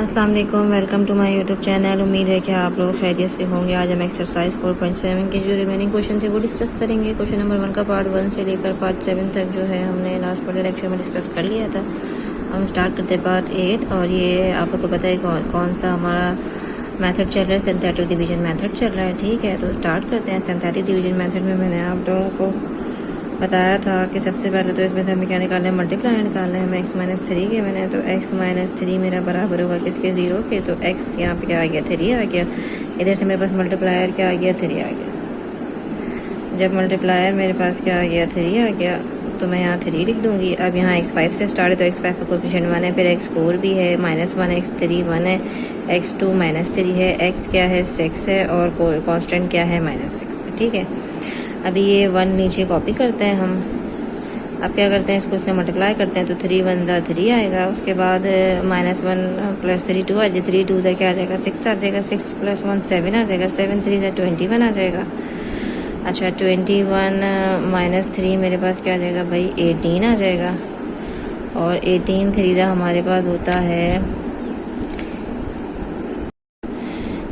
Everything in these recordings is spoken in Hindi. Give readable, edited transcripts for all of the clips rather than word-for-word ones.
अस्सलाम वालेकुम, welcome to my YouTube channel. उम्मीद है कि आप लोग खैरियत से होंगे। आज हम एक्सरसाइज 4.7 के जो रिमेनिंग क्वेश्चन थे वो डिस्कस करेंगे। क्वेश्चन नंबर 1 का पार्ट 1 से लेकर पार्ट 7 तक जो है हमने लास्ट वाले लेक्चर में डिस्कस कर लिया था। हम स्टार्ट करते हैं पार्ट 8 और ये आप लोग को पता है कौन सा हमारा मेथड चल रहा है। सिंथेटिक डिवीजन मेथड चल रहा है। ठीक है, तो स्टार्ट करते हैं। सिंथेटिक डिवीजन मेथड में मैंने आप लोगों को बताया था कि सबसे पहले तो इसमें से हमें क्या निकालना है, मल्टीप्लाई निकालना है हमें x-3 के। मैंने तो x-3 मेरा बराबर होगा किसके, 0 के। तो x यहाँ पे क्या आ गया, 3 आ गया। इधर से मेरे पास मल्टीप्लायर क्या आ गया, 3 आ गया। जब मल्टीप्लायर मेरे पास क्या आ गया, 3 आ गया, तो मैं यहाँ 3 लिख दूंगी। अब यहाँ x5 से स्टार्ट है तो x5 का कोफिशिएंट 1 है, फिर x4 भी है, -1, x3 1 है, x2 -3 है, x क्या है 6 है और कांस्टेंट क्या है -6। ठीक है, अभी ये 1 नीचे कॉपी करते हैं हम। अब क्या करते हैं, इसको इससे मल्टीप्लाई करते हैं तो 3 1 ज़ा 3 आएगा। उसके बाद -1 + 3 2 आ जाए, 3 2 ज़ा क्या आ जाएगा, 6 आ जाएगा। 6 + 1 7 आ जाएगा, 7 3 ज़ा 21 आ जाएगा। अच्छा 21 -3 मेरे पास क्या आ जाएगा भाई, 18 आ जाएगा। और 18 3 ज़ा हमारे पास होता है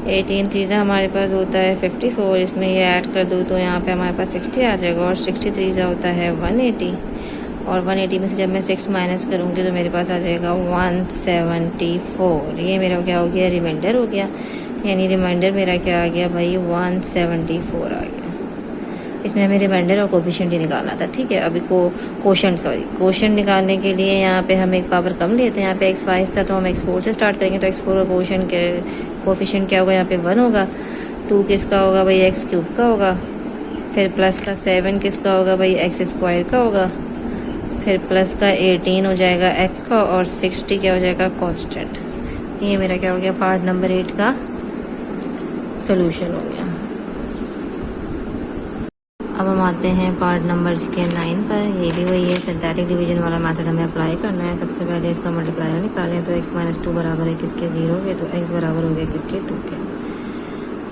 18 3 हमारे पास होता है 54। इसमें ये ऐड कर दूँ तो यहाँ पे हमारे पास 60 आ जाएगा। और 63 होता है 180। और 180 में से जब मैं 6 माइनस करूँगी तो मेरे पास आ जाएगा 174। ये मेरा क्या हो गया, रिमाइंडर हो गया। यानी रिमाइंडर मेरा क्या आ गया भाई, 174 आ गया। इसमें हमें रिमाइंडर और कोफिशिएंट ही निकालना था। ठीक है, अभी क्वोशंट निकालने के लिए यहाँ पे हम एक पावर कम लेते हैं। यहाँ पे x5 था तो हम x4 से स्टार्ट करेंगे। तो x4 का कोफिशिएंट क्या होगा, यहाँ पे 1 होगा। 2 किसका होगा भाई, x³ का होगा। फिर प्लस का 7 किसका होगा भाई, x² का होगा। फिर प्लस का 18 हो जाएगा x का और 60 क्या हो जाएगा, कांस्टेंट। ये मेरा क्या हो गया, पार्ट नंबर 8 का सोल्यूशन हो गया। अब हम आते हैं पार्ट नंबर इसके 9 पर। ये भी वही है, सिंथेटिक डिवीजन वाला मेथड हमें अप्लाई करना है। सबसे पहले इसका मल्टीप्लायर निकालें तो x - 2 बराबर है किसके, 0 के। तो x बराबर हो गया किसके, 2 के।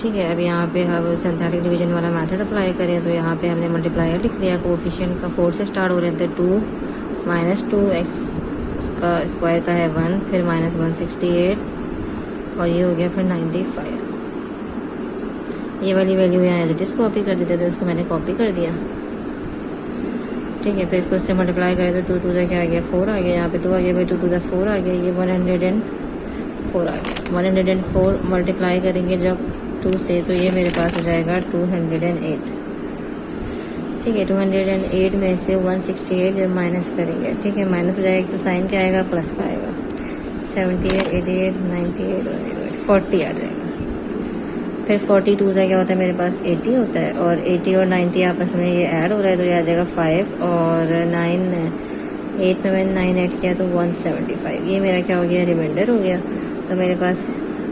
ठीक है, अब यहाँ पे हम सिंथेटिक डिवीजन वाला मेथड अप्लाई करें तो यहाँ पे हमने मल्टीप्लायर लिख लिया। कोफिशिएंट का 4 से स्टार्ट हो रहे थे, 2 - 2 x का स्क्वायर का है 1, फिर -168 और ये हो गया फिर 95। ये वाली वैल्यू यहाँ एज इट इज कॉपी कर देते थे, उसको मैंने कॉपी कर दिया। ठीक है, फिर इसको इससे मल्टीप्लाई करें तो 2 2 क्या आ गया, 4 आ गया। यहाँ पे 2 आ गया भाई, 2 2 4 आ गया। ये 104 आ गया। 104 मल्टीप्लाई करेंगे जब 2 से तो ये मेरे पास हो जाएगा 208। ठीक है, 208 में से 168 जब माइनस करेंगे, ठीक है, माइनस हो जाएगा तो साइन क्या आएगा, प्लस का आएगा। 78 88 98 40 आ जाएगा। फिर 42 का क्या होता है मेरे पास, 80 होता है। और 80 और 90 आपस में ये ऐड हो रहा है तो ये आ जाएगा 5 और 9 8 में मैंने 9 ऐड किया तो 175। ये मेरा क्या हो गया, रिमाइंडर हो गया। तो मेरे पास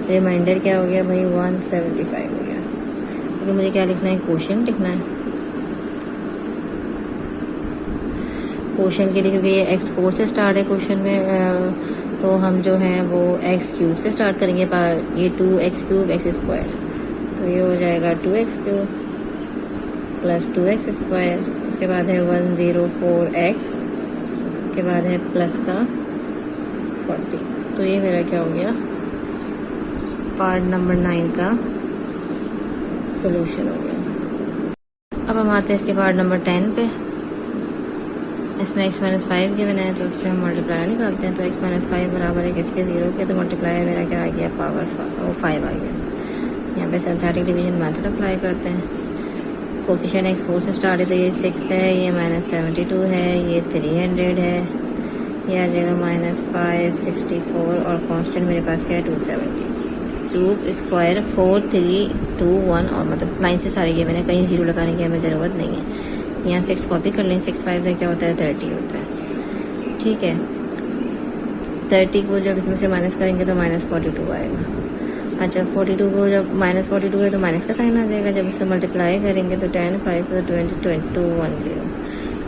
रिमाइंडर क्या हो गया भाई, 175 हो गया। तो मुझे क्या लिखना है, क्वोशंट लिखना है। क्वोशंट के लिए क्योंकि ये x4 से स्टार्ट है क्वेश्चन में, तो हम जो है वो x³ से स्टार्ट करेंगे। ये 2x³ x², तो ये हो जाएगा 2x³ प्लस 2x²। उसके बाद है 104x, उसके बाद है प्लस का 40। तो ये मेरा क्या हो गया, पार्ट नंबर 9 का सोल्यूशन हो गया। अब हम आते हैं इसके पार्ट नंबर 10 पे। इसमें x-5 गिवन है तो उससे हम मल्टीप्लायर निकालते हैं। तो x-5 बराबर है किसके, 0 के। तो मल्टीप्लायर मेरा क्या आ गया, पावर 5 आ गया। यहाँ पे सिंथेटिक डिवीजन मेथड अप्लाई करते हैं। कोफिशिएंट x4 से स्टार्ट है तो ये 6 है, ये -72 है, ये 300 है, ये आ जाएगा -564 और कांस्टेंट मेरे पास क्या है, 270। क्यूब स्क्वायर 4 3 2 1 और मतलब 9 से सारे ये मैंने कहीं 0 लगाने की हमें ज़रूरत नहीं है। यहाँ 6 कॉपी कर लें। 6 5 का क्या होता है, 30 होता है। ठीक है, 30 को जब इसमें से माइनस करेंगे तो -42 आएगा। अच्छा 42 को जब -42 है तो माइनस का साइन आ जाएगा। जब इससे मल्टीप्लाई करेंगे तो 10 5 तो 20 210।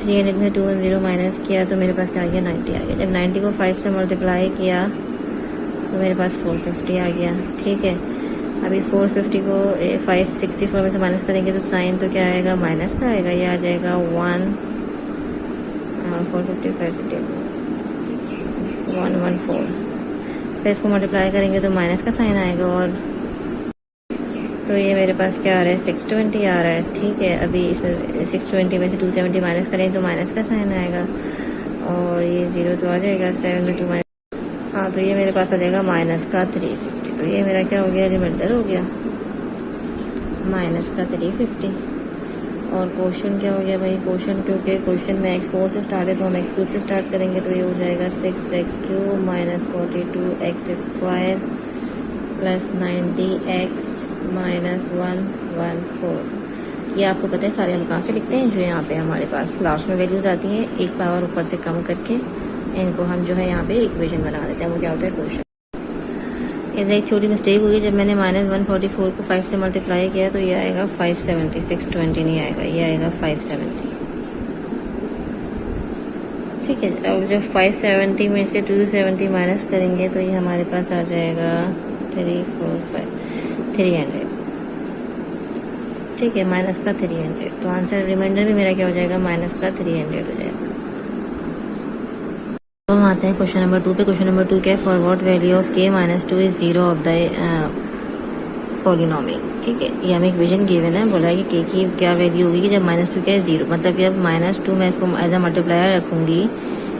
300 में 210 माइनस किया तो मेरे पास क्या आ गया, 90 आ गया। जब 90 को 5 से मल्टीप्लाई किया तो मेरे पास 450 आ गया। ठीक है, अभी 450 को 564 में से माइनस करेंगे तो साइन तो क्या आएगा, माइनस का आएगा। ये आ जाएगा 114। फिर इसको मल्टीप्लाई करेंगे तो माइनस का साइन आएगा। और तो ये मेरे पास क्या आ रहा है 620 आ रहा है। ठीक है, अभी इसमें 620 में से 270 माइनस करें तो माइनस का साइन आएगा और ये 0 तो आ जाएगा 7 में 2 माइनस। हाँ, तो ये मेरे पास आ जाएगा माइनस का 350। तो ये मेरा क्या हो गया, रिमाइंडर हो गया माइनस का 350। और क्वेश्चन क्या हो गया भाई, क्वेश्चन क्योंकि क्वेश्चन में x4 से स्टार्ट है तो हम x3 से स्टार्ट करेंगे। तो ये हो जाएगा 6x³ minus 42x² plus 90x minus 114। ये आपको पता है सारे हम कहाँ से लिखते हैं, जो यहाँ पे हमारे पास लास्ट में वैल्यूज आती हैं एक पावर ऊपर से कम करके इनको हम जो है यहाँ पे इक्वेशन बना देते हैं। वो क्या होता है क्वेश्चन। इधर एक छोटी मिस्टेक हुई, जब मैंने माइनस 144 को 5 से मल्टीप्लाई किया तो ये आएगा 570, 620 नहीं आएगा, ये आएगा 570। ठीक है, अब जब 570 में से 270 माइनस करेंगे तो ये हमारे पास आ जाएगा 300। ठीक है, माइनस का 300। तो आंसर रिमाइंडर भी मेरा क्या हो जाएगा, माइनस का 300 हो जाएगा। तो हम आते हैं क्वेश्चन नंबर 2 पे। क्वेश्चन नंबर 2 क्या है, for what value of k minus 2 is 0 of the polynomial. ठीक है, ये हमें इक्वेशन गिवन है, बोला है कि k की क्या वैल्यू होगी कि जब माइनस 2 क्या है 0, मतलब कि अब माइनस 2 मैं इसको एज अ मल्टीप्लायर रखूंगी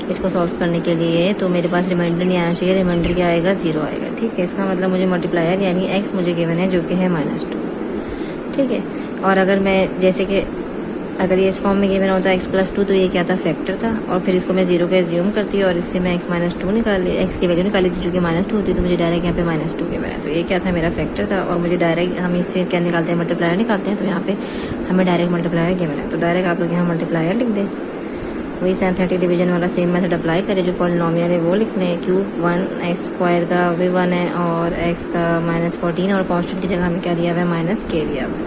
इसको सॉल्व करने के लिए, तो मेरे पास रिमाइंडर नहीं आना चाहिए, रिमाइंडर क्या आएगा 0 आएगा। ठीक है, इसका मतलब मुझे मल्टीप्लायर यानी x मुझे गिवन है जो कि है -2। ठीक है, और अगर मैं जैसे कि अगर ये इस फॉर्म में गिवन होता है x+2 तो ये क्या था, फैक्टर था, और फिर इसको मैं 0 का एज्यूम करती और इससे मैं x-2 निकाल x की वैल्यू निकाली थी जो कि -2 होती, तो मुझे डायरेक्ट यहाँ पे -2 गिवन है। तो ये क्या था, मेरा फैक्टर था, और मुझे डायरेक्ट हम इससे क्या निकालते हैं, मल्टीप्लायर निकालते हैं। तो यहाँ पे हमें डायरेक्ट मल्टीप्लायर गिवन है, तो डायरेक्ट आप लोग यहाँ मल्टीप्लायर लिख दें। वही सिंथेटिक डिवीजन वाला सेम मेथड अप्लाई करें, जो पॉलिनोमियल है वो लिख लें। क्यूब 1x² का भी 1 है और x का -14 और कॉन्स्टेंट की जगह हमें क्या दिया हुआ है, -k दिया हुआ है।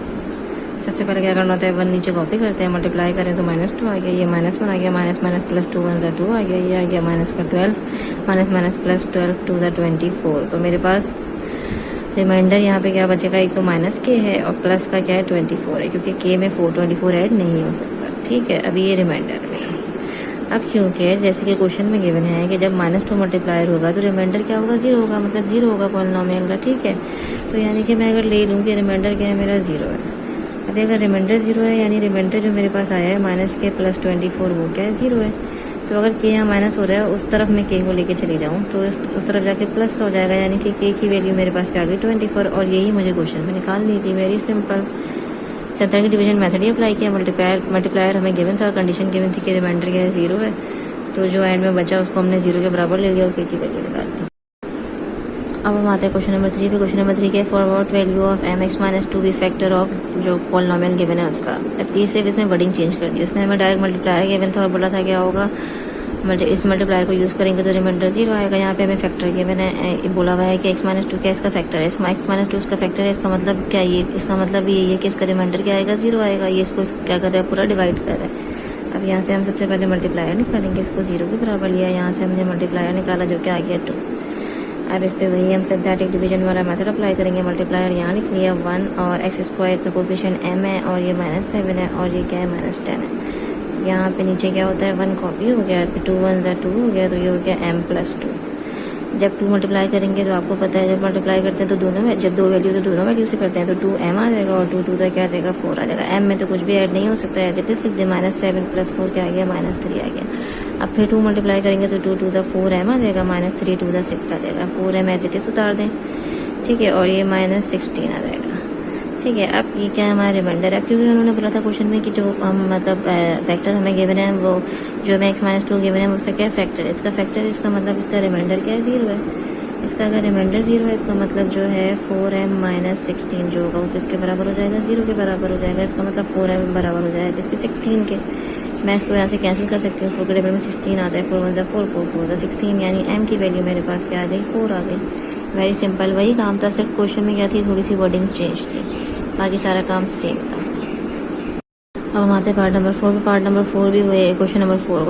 सबसे पहले क्या करना होता है, 1 नीचे कॉपी करते हैं, मल्टीप्लाई करें तो -2 आ गया, ये -1 आ गया, माइनस माइनस प्लस 2 1 + 2 आ गया, ये आ गया माइनस का 12 माइनस माइनस प्लस 12 2 = 24। तो मेरे पास रिमाइंडर यहाँ पे क्या बचेगा, एक तो -k है और प्लस का क्या है 24 है, क्योंकि k में 424 ऐड नहीं हो सकता। ठीक है, अभी ये रिमाइंडर है। अब क्योंकि जैसे कि क्वेश्चन में गिवन है कि जब -2 मल्टीप्लायर होगा तो रिमाइंडर क्या होगा, 0 होगा, मतलब 0 होगा पॉलिनोमियल का। ठीक है, तो यानी कि मैं अगर ले लूँ कि रिमाइंडर क्या है, मेरा 0 है। अभी अगर रिमाइंडर 0 है यानी रिमाइंडर जो मेरे पास आया है -k प्लस 24 वो क्या है, 0 है। तो अगर k यहाँ माइनस हो रहा है उस तरफ मैं k को लेके चली जाऊँ तो उस तरफ जाके प्लस का हो जाएगा, यानी कि k की वैल्यू मेरे पास क्या आ गई 24, और यही मुझे क्वेश्चन में निकालनी थी। Very simple, synthetic division method ही अप्लाई किया। मल्टीप्लायर हमें गिवन था, कंडीशन गिवन थी कि रिमाइंडर क्या है 0 है, तो जो एंड में बचा उसको हमने 0 के बराबर ले लिया और k की वैल्यू निकाल ली। अब हम आते हैं क्वेश्चन नंबर 3 पे। क्वेश्चन नंबर 3 के for what value of mx-2 be factor of जो पॉलिनोमियल गिवन है उसका। अब ये सिर्फ इसमें वर्डिंग चेंज कर दी, उसमें हमें डायरेक्ट मल्टीप्लायर गिवन था और बोला था क्या होगा, इस मल्टीप्लायर को यूज़ करेंगे तो रिमाइंडर 0 आएगा। यहाँ पे हमें फैक्टर गिवन है, बोला हुआ है कि x-2 क्या इसका फैक्टर है, x-2 इसका फैक्टर है। इसका मतलब क्या, ये इसका मतलब ये है कि इसका रिमाइंडर क्या आएगा, 0 आएगा। ये इसको क्या कर रहा है, पूरा डिवाइड कर रहा है। अब यहाँ से हम सबसे पहले मल्टीप्लायर निकालेंगे, इसको 0 के बराबर लिया, यहाँ से हमने मल्टीप्लायर निकाला जो कि आ गया 2। अब इस पे वही हम सिंथेटिक डिवीजन वाला मेथड अप्लाई करेंगे। मल्टीप्लायर यहाँ लिख लिया 1 और x² का कोफिशिएंट m है और ये -7 है और ये क्या है -10 है। यहाँ पे नीचे क्या होता है 1 कॉपी हो गया, 2 1 = 2 हो गया, तो ये हो गया m + 2। जब 2 मल्टीप्लाई करेंगे तो आपको पता है जब मल्टीप्लाई करते हैं तो दोनों में जब 2 वैल्यू तो दोनों वैल्यू से करते हैं तो 2m आ जाएगा और 2 2 क्या आ जाएगा 4 आ जाएगा। m में तो कुछ भी ऐड नहीं हो सकता है, एज इट इज लिख दे, -7 + 4 क्या आ गया -3 आ गया। अब फिर 2 मल्टीप्लाई करेंगे तो 2 2 = 4m आ जाएगा, -3 2 = 6 आ जाएगा, 4m एज इट इज उतार दें। ठीक है, और ये -16 आ जाएगा। ठीक है, अब ये क्या हमारा रिमाइंडर है, क्योंकि उन्होंने बोला था क्वेश्चन में कि जो हम मतलब फैक्टर हमें गिवन है वो जो हमें x-2 गिवन है उससे क्या फैक्टर है, इसका फैक्टर, इसका मतलब इसका रिमाइंडर क्या है 0 है। इसका अगर रिमाइंडर 0 है इसका मतलब जो है 4m - 16 जो होगा वो किसके बराबर हो जाएगा, 0 के बराबर हो जाएगा। इसका मतलब 4m बराबर हो जाएगा इसके 16 के। मैं इसको यहाँ से कैंसिल कर सकती हूँ, 4 के टेबल में 16 आता है, 4 1 = 4 4 4 = 16, यानी m की वैल्यू मेरे पास क्या आ गई 4 आ गई। वेरी सिंपल, वही काम था, सिर्फ क्वेश्चन में क्या थी, थोड़ी सी वर्डिंग चेंज थी, बाकी सारा काम सेम था। अब हम आते हैं पार्ट नंबर 4 पे। पार्ट नंबर 4 भी हुए, क्वेश्चन नंबर 4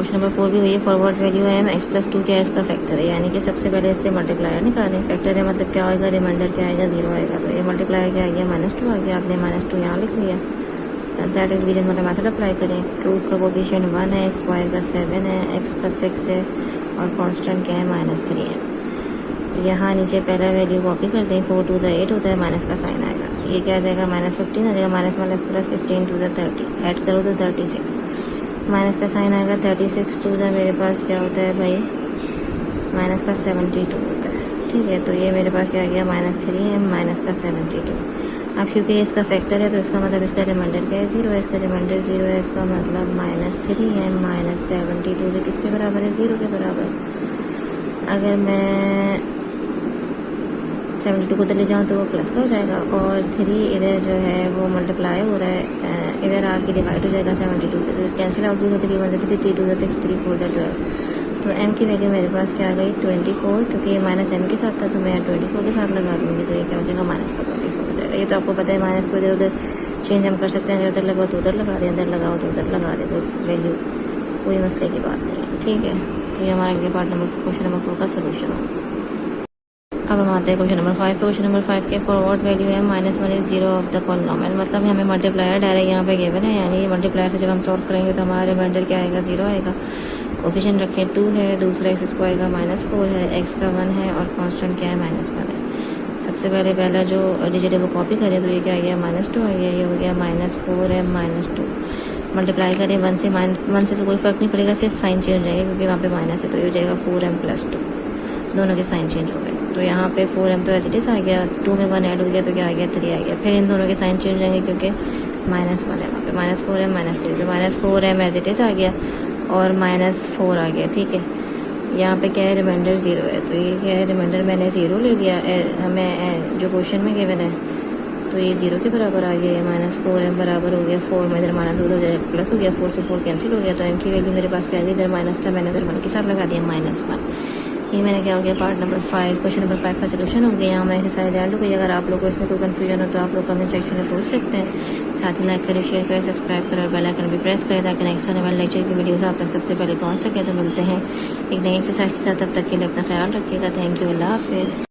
भी हुई है। फॉर व्हाट वैल्यू है x+2 क्या है इसका फैक्टर है, यानी कि सबसे पहले इससे मल्टीप्लायर निकालें। फैक्टर है मतलब क्या आएगा, रिमाइंडर क्या आएगा 0 आएगा, तो ये मल्टीप्लायर क्या आ गया -2 आ गया, आपने -2 यहाँ लिख लिया। सिंथेटिक डिवीजन वाला मेथड अप्लाई करें। क्यूब का कोफिशिएंट 1 है, स्क्वायर का 7 है, x का 6 है और कांस्टेंट क्या है -3 है। यहाँ नीचे पहला वैल्यू कॉपी करते हैं, 4 2 8 होता है, माइनस का साइन आएगा, ये क्या आ जाएगा -15 आ जाएगा, माइनस माइनस प्लस 15 2 30, ऐड करो तो 36, माइनस का साइन आएगा, 36 2 मेरे पास क्या होता है भाई माइनस का 72 होता है, ठीक है। तो ये मेरे पास क्या आ गया -3m माइनस का 72। अब क्योंकि इसका फैक्टर है तो इसका मतलब इसका रिमाइंडर क्या है 0 है, इसका रिमाइंडर 0 है, इसका मतलब -3m माइनस 72 भी किसके बराबर है 0 के बराबर। अगर मैं 72 को ले जाऊँ तो वो प्लस का हो जाएगा और 3 इधर जो है वो मल्टीप्लाई हो रहा है, इधर आके डिवाइड हो जाएगा 72 से, तो कैंसिल आउट भी हो 3 1 3 3 2 6 3 4 12। तो m की वैल्यू मेरे पास क्या आ गई 24, क्योंकि ये माइनस m के साथ था तो मैं 24 के साथ लगा दूँगी, तो ये क्या हो जाएगा -24 हो जाएगा। ये तो आपको पता है माइनस को इधर उधर चेंज हम कर सकते हैं, अगर इधर लगाओ तो उधर लगा दें, इधर लगाओ तो उधर लगा दें, तो वैल्यू कोई मसले की बात नहीं है, ठीक है। तो ये हमारा पार्ट नंबर क्वेश्चन नंबर 4 का सोल्यूशन हो। अब हम आते हैं क्वेश्चन नंबर 5। क्वेश्चन नंबर 5 के फॉरवर्ड वैल्यू है -1 is 0 ऑफ द पॉलिनोमियल, मतलब हमें मल्टीप्लायर डायरेक्ट यहाँ पे गिवन है, यानी मल्टीप्लायर से जब हम सॉल्व करेंगे तो हमारा रिमाइंडर क्या आएगा 0 आएगा। कोफिशिएंट रखें 2 है, दूसरा एक्स स्क्वायर का -4 है, एक्स का 1 है और कांस्टेंट क्या है -1 है। सबसे पहला जो डिजिट है वो कॉपी करें, तो ये क्या आ गया -2 आ गया, ये हो गया -4m -2। मल्टीप्लाई करें 1 से, 1 से तो कोई फ़र्क नहीं पड़ेगा, सिर्फ साइन चेंज हो जाएगा क्योंकि वहाँ पे माइनस है, तो ये हो जाएगा 4m + 2, दोनों के साइन चेंज हो गए। तो यहाँ पे 4m तो एच आ गया, 2 में 1 ऐड हो गया तो क्या आ गया 3 आ गया, फिर इन दोनों के साइन चेंज हो जाएंगे क्योंकि -1 है वहाँ पे, -4m -3, तो -4m एच आ गया और -4 आ गया, ठीक है। यहाँ पे क्या है रिमाइंडर 0 है, तो ये क्या है रिमाइंडर मैंने 0 ले लिया, हमें जो क्वेश्चन में गिवन है तो ये 0 के बराबर आ गया, -4m बराबर हो गया 4 में इधर माइनस दूर हो जाएगा प्लस हो गया, 4 से 4 कैंसिल हो गया, तो m की वैल्यू मेरे पास क्या आ गई, इधर माइनस था मैंने इधर 1 के साथ लगा दिया -1। ये मैंने क्या हो गया पार्ट नंबर 5 क्वेश्चन नंबर 5 का सोल्यूशन हो गया। यहाँ मैं साइड ऐड हो गई। अगर आप लोग को इसमें कोई कन्फ्यूजन हो तो आप लोग कमेंट सेक्शन में पूछ सकते हैं। साथ ही लाइक करें, शेयर करें, सब्सक्राइब करें और बेल आइकन भी प्रेस करें ताकि नेक्स्ट आने वाले लेक्चर की वीडियोस आप तक सबसे पहले पहुँच सके। तो मिलते हैं एक नई एक्सरसाइज के साथ, तब तक के लिए अपना ख्याल रखिएगा। थैंक यू, अल्लाह हाफिज़।